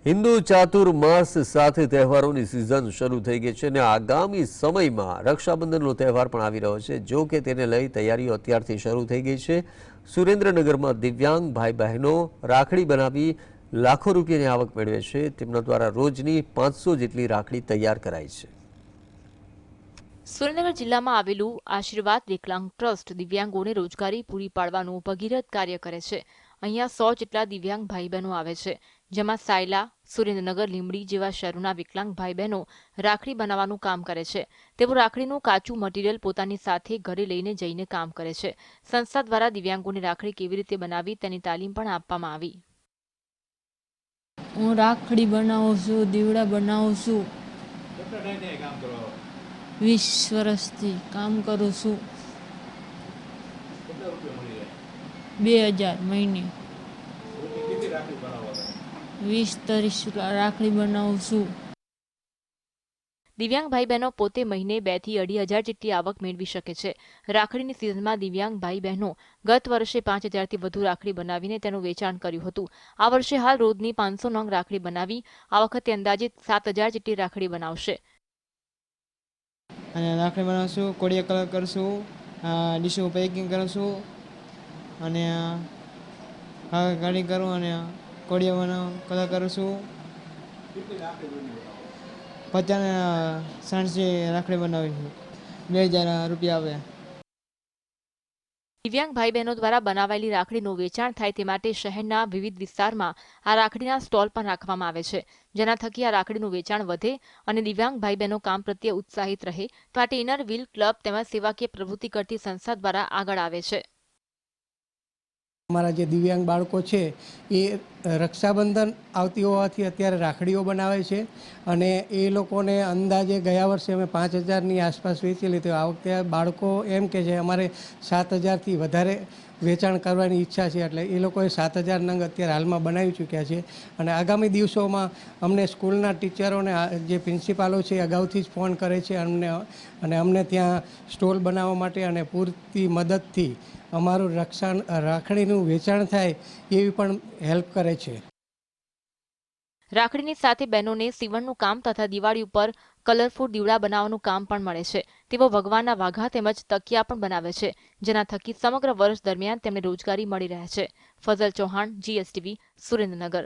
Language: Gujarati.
હિન્દુ ચાતુર્માસ સાથે તહેવારોની સિઝન શરૂ થઈ ગઈ છે અને આગામી સમયમાં રક્ષાબંધનનો તહેવાર પણ આવી રહ્યો છે। જો કે તેને લઈ તૈયારીઓ અત્યારથી શરૂ થઈ ગઈ છે। સુરેન્દ્રનગરમાં દિવ્યાંગ ભાઈ બહેનો રાખડી બનાવી લાખો રૂપિયાની આવક મેળવે છે। તેમના દ્વારા રોજની 500 જેટલી રાખડી તૈયાર કરાય છે। સુરેન્દ્રનગર જિલ્લામાં આવેલું આશીર્વાદ વિકલાંગ ટ્રસ્ટ દિવ્યાંગોને રોજગારી પૂરી પાડવાનું ભગીરથ કાર્ય કરે છે। અહીંયા 100 જેટલા દિવ્યાંગ ભાઈ બહેનો આવે છે, જેમાં સાયલા, સુરેન્દ્રનગર, લીંબડી જેવા શહેરોના વિકલાંગ ભાઈ બહેનો રાખડી બનાવવાનું કામ કરે છે। તેઓ રાખડીનું કાચું મટીરીયલ પોતાની સાથે ઘરે લઈને જઈને કામ કરે છે। સંસ્થા દ્વારા દિવ્યાંગોને રાખડી કેવી રીતે બનાવવી તેની તાલીમ પણ આપવામાં આવી। હું રાખડી બનાવું છું, દીવડા બનાવું છું। 20 વર્ષથી કામ કરું છું। 2000 મહિને 20-30 રાખડી બનાવું છું। દિવ્યાંગ ભાઈ બહેનો પોતે મહિને 2 થી 2.5 જેટલી આવક મેળવી શકે છે। રાખડીની સિઝનમાં દિવ્યાંગ ભાઈ બહેનો ગત વર્ષે 5000થી વધુ રાખડી બનાવીને તેનું વેચાણ કર્યું હતું। આ વર્ષે હાલ રોજની 500 નંગ રાખડી બનાવી આ વખતે અંદાજિત 7000 જેટલી રાખડી બનાવશે। અને રાખડી બનાવશું, કોડિયા કલર કરશું, ડીશું પેકિંગ કરશું અને ગાડી કરું અને કોડિયા બનાવ કલર કરું છું। 50 રાખડી બનાવીશું, 2000 રૂપિયા આવે। દિવ્યાંગ ભાઈ બહેનો દ્વારા બનાવાયેલી રાખડીનું વેચાણ થાય તે માટે શહેરના વિવિધ વિસ્તારમાં આ રાખડીના સ્ટોલ પણ રાખવામાં આવે છે, જેના થકી આ રાખડીનું વેચાણ વધે અને દિવ્યાંગ ભાઈ બહેનો કામ પ્રત્યે ઉત્સાહિત રહે તે માટે ઇનર વ્હીલ ક્લબ તેમજ સેવાકીય પ્રવૃત્તિ કરતી સંસ્થા દ્વારા આગળ આવે છે। અમારા જે દિવ્યાંગ બાળકો છે એ રક્ષાબંધન આવતી હોવાથી અત્યારે રાખડીઓ બનાવે છે અને એ લોકોને અંદાજે ગયા વર્ષે અમે 5000ની આસપાસ વેચેલી, તો આ વખતે બાળકો એમ કે છે અમારે 7000થી વધારે વેચાણ કરવાની ઈચ્છા છે, એટલે એ લોકોએ 7000 નંગ અત્યારે હાલમાં બનાવી ચૂક્યા છે। અને આગામી દિવસોમાં અમને સ્કૂલના ટીચરોને જે પ્રિન્સિપાલો છે અગાઉથી જ ફોન કરે છે અને અમને ત્યાં સ્ટોલ બનાવવા માટે અને પૂરતી મદદથી અમારું રાખડીનું વેચાણ થાય એવી પણ હેલ્પ કરે છે। રાખડીની સાથે બહેનોને સીવણનું કામ તથા દિવાળી ઉપર કલરફુલ દીવડા બનાવવાનું કામ પણ મળે છે। તેઓ ભગવાનના વાઘા તેમજ તકિયા પણ બનાવે છે, જેના થકી સમગ્ર વર્ષ દરમિયાન તેમને રોજગારી મળી રહે છે। ફઝલ ચૌહાણ, GSTV, સુરેન્દ્રનગર।